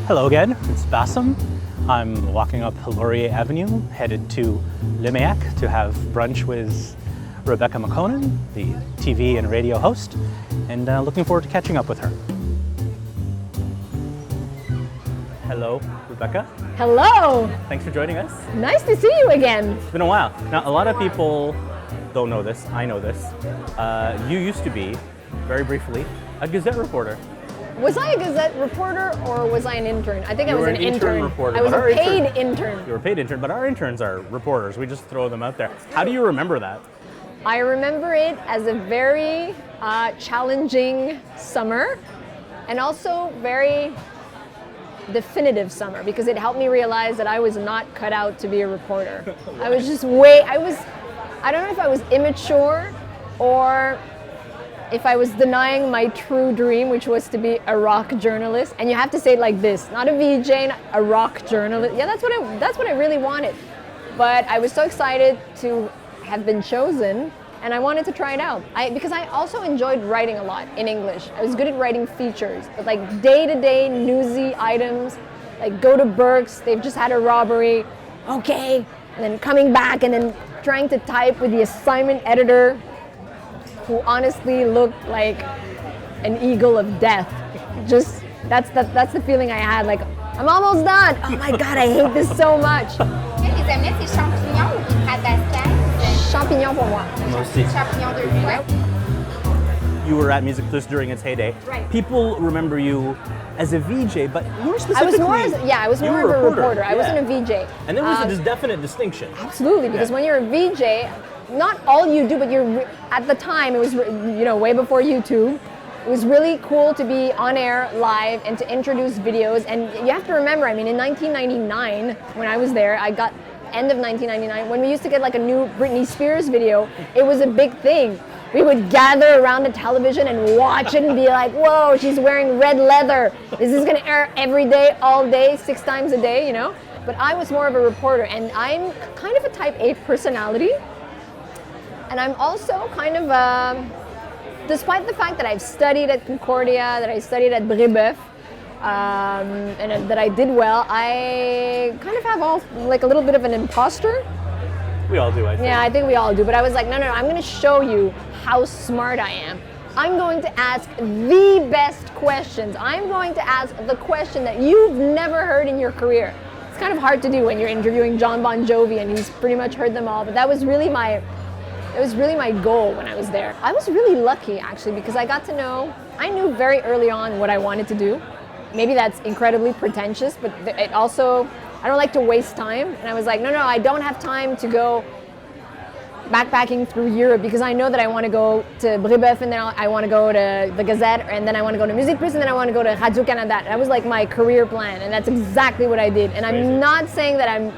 Hello again, it's Basem. I'm walking up Laurier Avenue, headed to Limiac to have brunch with Rebecca Makonnen, the TV and radio host, and looking forward to catching up with her. Hello, Rebecca. Hello! Thanks for joining us. Nice to see you again. It's been a while. Now, a lot of people don't know this. I know this. You used to be, very briefly, a Gazette reporter. Was I a Gazette reporter or was I an intern? I think I was an intern reporter. I was a paid intern. You were a paid intern, but our interns are reporters. We just throw them out there. How do you remember that? I remember it as a very challenging summer and also very definitive summer because it helped me realize that I was not cut out to be a reporter. I was just I don't know if I was immature or if I was denying my true dream, which was to be a rock journalist. And you have to say it like this, not a VJ, a rock journalist. Yeah, that's what I really wanted. But I was so excited to have been chosen and I wanted to try it out. Because I also enjoyed writing a lot in English. I was good at writing features, but like day-to-day newsy items, like go to Burke's, they've just had a robbery, okay, and then coming back and then trying to type with the assignment editor who honestly looked like an eagle of death. Just, that's the feeling I had, like, I'm almost done. Oh my God, I hate this so much. Les aimais, c'est champignons ou Madagascar? Champignons pour moi. Champignons deux fois. You were at Music Plus during its heyday. Right. People remember you as a VJ, but more specifically, I was more of a reporter. I wasn't a VJ. And there was a definite distinction. Absolutely, because when you're a VJ, not all you do, but at the time, it was, way before YouTube. It was really cool to be on air live and to introduce videos. And you have to remember, in 1999, when I was there, end of 1999, when we used to get like a new Britney Spears video, it was a big thing. We would gather around the television and watch it and be like, whoa, she's wearing red leather. This is gonna air every day, all day, 6 times a day, But I was more of a reporter and I'm kind of a type A personality. And I'm also kind of, despite the fact that I've studied at Concordia, that I studied at Brébeuf, and that I did well, I kind of have a little bit of an imposter. We all do, I think. Yeah, I think we all do. But I was like, no, I'm going to show you how smart I am. I'm going to ask the best questions. I'm going to ask the question that you've never heard in your career. It's kind of hard to do when you're interviewing John Bon Jovi and he's pretty much heard them all. But that was really my goal when I was there. I was really lucky actually because I knew very early on what I wanted to do. Maybe that's incredibly pretentious, but it also, I don't like to waste time. And I was like, no, I don't have time to go backpacking through Europe because I know that I want to go to Brébeuf and then I want to go to the Gazette and then I want to go to Music Plus and then I want to go to Radio-Canada. That was like my career plan and that's exactly what I did. And I'm not saying that I'm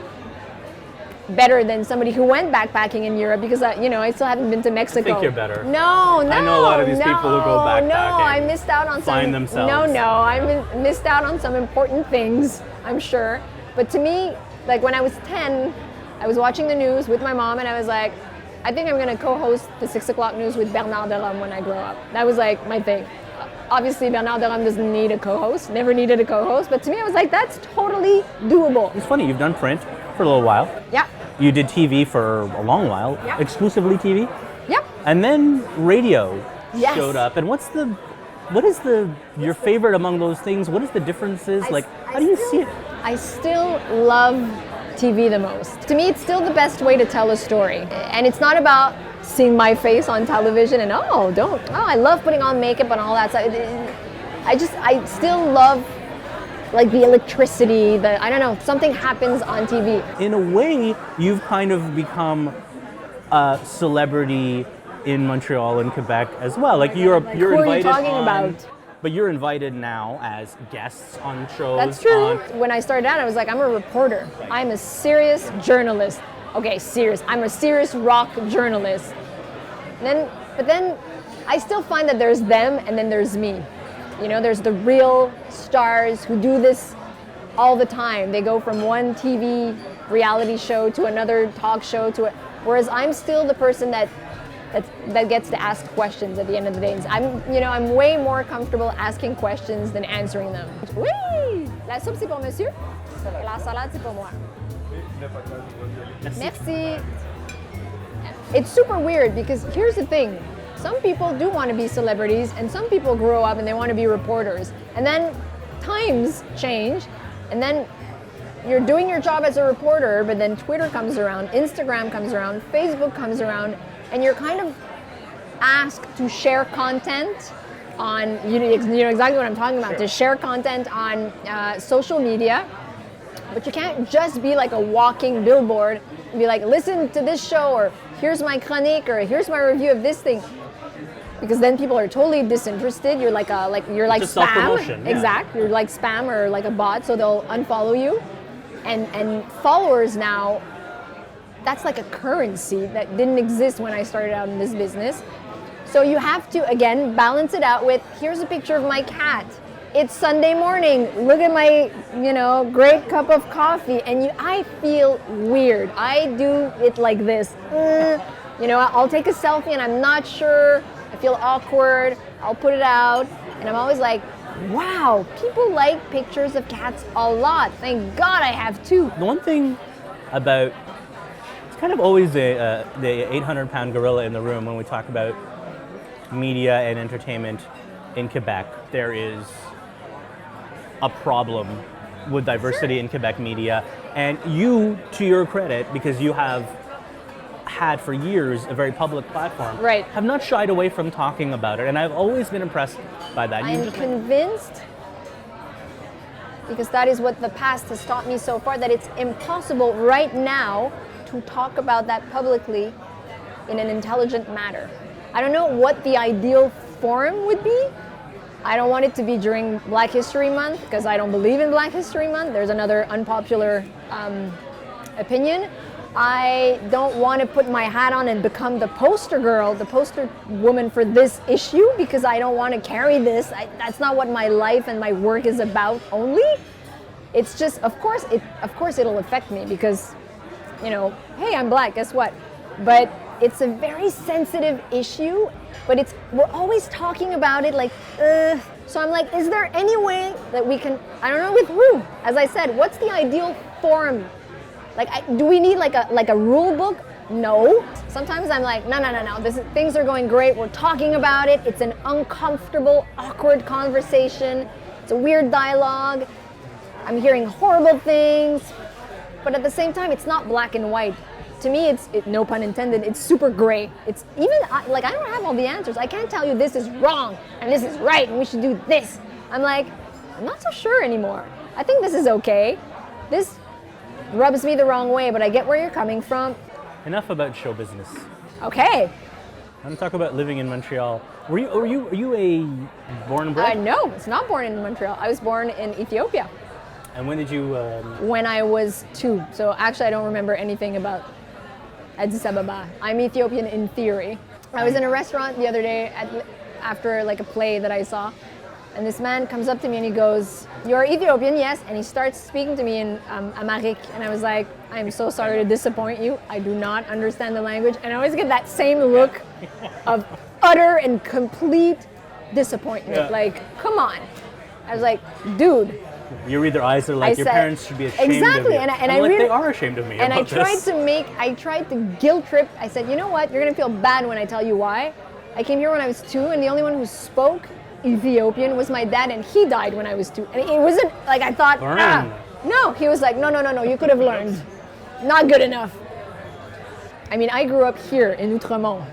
better than somebody who went backpacking in Europe because I still haven't been to Mexico. I think you're better. No. I know a lot of these people who go backpacking. No, I missed out on find themselves. No, I missed out on some important things, I'm sure. But to me, like when I was 10, I was watching the news with my mom and I was like, I think I'm going to co-host the 6 o'clock news with Bernard Derome when I grow up. That was like my thing. Obviously, Bernard Derome doesn't need a co-host, never needed a co-host, but to me I was like, that's totally doable. It's funny, you've done print for a little while. Yeah. You did TV for a long while, exclusively TV? Yep. And then radio showed up. And what is your favorite among those things? What is the differences? How do you see it? I still love TV the most. To me, it's still the best way to tell a story. And it's not about seeing my face on television and I love putting on makeup and all that stuff. I still love like the electricity, something happens on TV. In a way, you've kind of become a celebrity in Montreal and Quebec as well. Like you're invited. Who are you talking about? But you're invited now as guests on shows. That's true. When I started out, I was like, I'm a reporter. I'm a serious journalist. Okay, serious. I'm a serious rock journalist. But then I still find that there's them and then there's me. There's the real stars who do this all the time. They go from one TV reality show to another talk show whereas I'm still the person that that gets to ask questions at the end of the day. I'm way more comfortable asking questions than answering them. Oui! La soupe c'est pour monsieur, et la salade c'est pour moi. Merci. It's super weird because here's the thing. Some people do want to be celebrities and some people grow up and they want to be reporters. And then times change and then you're doing your job as a reporter, but then Twitter comes around, Instagram comes around, Facebook comes around, and you're kind of asked to share content on, you know exactly what I'm talking about, to share content on social media, but you can't just be like a walking billboard and be like, listen to this show, or here's my chronique, or here's my review of this thing. Because then people are totally disinterested. You're like spam. Self-promotion, yeah. Exact. You're like spam or like a bot, so they'll unfollow you. And followers now, that's like a currency that didn't exist when I started out in this business. So you have to, again, balance it out with, here's a picture of my cat. It's Sunday morning. Look at my, great cup of coffee. And I feel weird. I do it like this. I'll take a selfie and I'm not sure. I feel awkward. I'll put it out. And I'm always like, wow, people like pictures of cats a lot. Thank God I have two. The one thing about, it's kind of always the 800-pound gorilla in the room when we talk about media and entertainment in Quebec. There is a problem with diversity in Quebec media. And you, to your credit, because you have had for years a very public platform, right, have not shied away from talking about it. And I've always been impressed by that. I'm convinced, because that is what the past has taught me so far, that it's impossible right now to talk about that publicly in an intelligent manner. I don't know what the ideal forum would be. I don't want it to be during Black History Month, because I don't believe in Black History Month. There's another unpopular opinion. I don't want to put my hat on and become the poster girl, the poster woman for this issue, because I don't want to carry this. That's not what my life and my work is about only. It's just, of course it'll affect me because, hey, I'm Black, guess what? But it's a very sensitive issue, but we're always talking about it like, So I'm like, is there any way that we can, I don't know with who, as I said, what's the ideal forum? Do we need like a rule book? No. Sometimes I'm like, no. Things are going great. We're talking about it. It's an uncomfortable, awkward conversation. It's a weird dialogue. I'm hearing horrible things. But at the same time, it's not black and white. To me, no pun intended, it's super gray. It's even, I don't have all the answers. I can't tell you this is wrong and this is right and we should do this. I'm like, I'm not so sure anymore. I think this is okay. This rubs me the wrong way, but I get where you're coming from. Enough about show business. Okay. I'm going to talk about living in Montreal. Were you a born and bred? No, it's not born in Montreal. I was born in Ethiopia. And when did you? When I was 2. So actually, I don't remember anything about Addis Ababa. I'm Ethiopian in theory. I was in a restaurant the other day after a play that I saw. And this man comes up to me and he goes, "You're Ethiopian, yes?" And he starts speaking to me in Amharic. And I was like, "I'm so sorry to disappoint you. I do not understand the language." And I always get that same look of utter and complete disappointment. Yeah. Like, come on. I was like, dude. You read their eyes, they're like, your parents should be ashamed exactly, of you. And I really, they are ashamed of me. And I this. tried to guilt trip. I said, you know what? You're going to feel bad when I tell you why. I came here when I was 2, and the only one who spoke Ethiopian was my dad, and he died when I was 2. And it wasn't like I thought, no. He was like, no, you could have learned. Not good enough. I mean, I grew up here in Outremont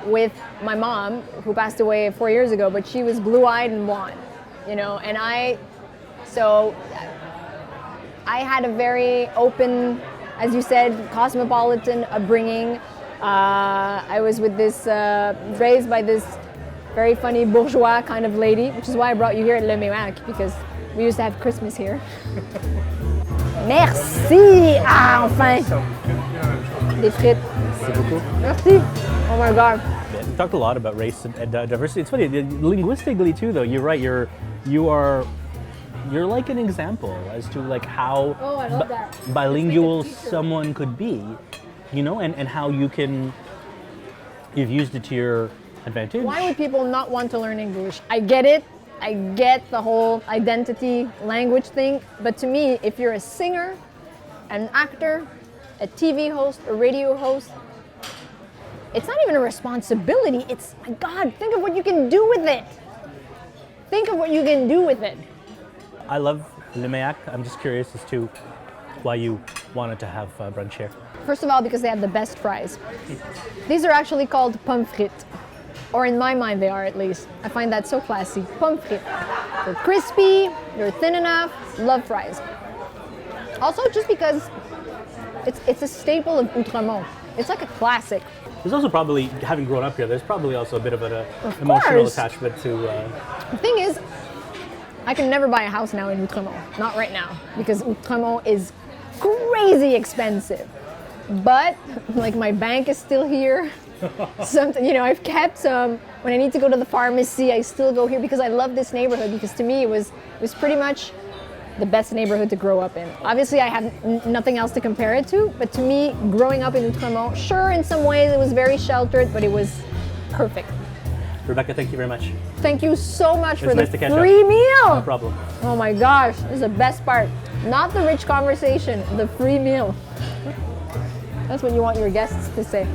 with my mom, who passed away 4 years ago, but she was blue-eyed and blonde, and so I had a very open, as you said, cosmopolitan upbringing. I was with raised by this very funny bourgeois kind of lady, which is why I brought you here at Le Méac, because we used to have Christmas here. Merci! Ah, enfin! Des frites. Merci beaucoup. Merci! Oh my God. We talked a lot about race and diversity. It's funny, linguistically too, though. You're right. You're like an example as to how I love that. bilingual someone could be, and how you can you've used it to your advantage. Why would people not want to learn English? I get it. I get the whole identity language thing. But to me, if you're a singer, an actor, a TV host, a radio host, it's not even a responsibility. It's, my God, think of what you can do with it. Think of what you can do with it. I love Le Mac. I'm just curious as to why you wanted to have brunch here. First of all, because they have the best fries. These are actually called pommes frites. Or in my mind, they are at least. I find that so classy. Pommes frites. They're crispy, they're thin enough, love fries. Also, just because it's a staple of Outremont. It's like a classic. There's also probably, having grown up here, there's probably also a bit of an emotional course. attachment to... The thing is, I can never buy a house now in Outremont. Not right now, because Outremont is crazy expensive. But, like, my bank is still here. Something, you know, I've kept some. When I need to go to the pharmacy, I still go here because I love this neighborhood, because to me it was pretty much the best neighborhood to grow up in. Obviously, I have nothing else to compare it to, but to me, growing up in Outremont, sure, in some ways it was very sheltered, but it was perfect. Rebecca, thank you very much. Thank you so much for nice the to catch free up. meal. No problem. Oh my gosh, this is the best part. Not the rich conversation, the free meal. That's what you want your guests to say.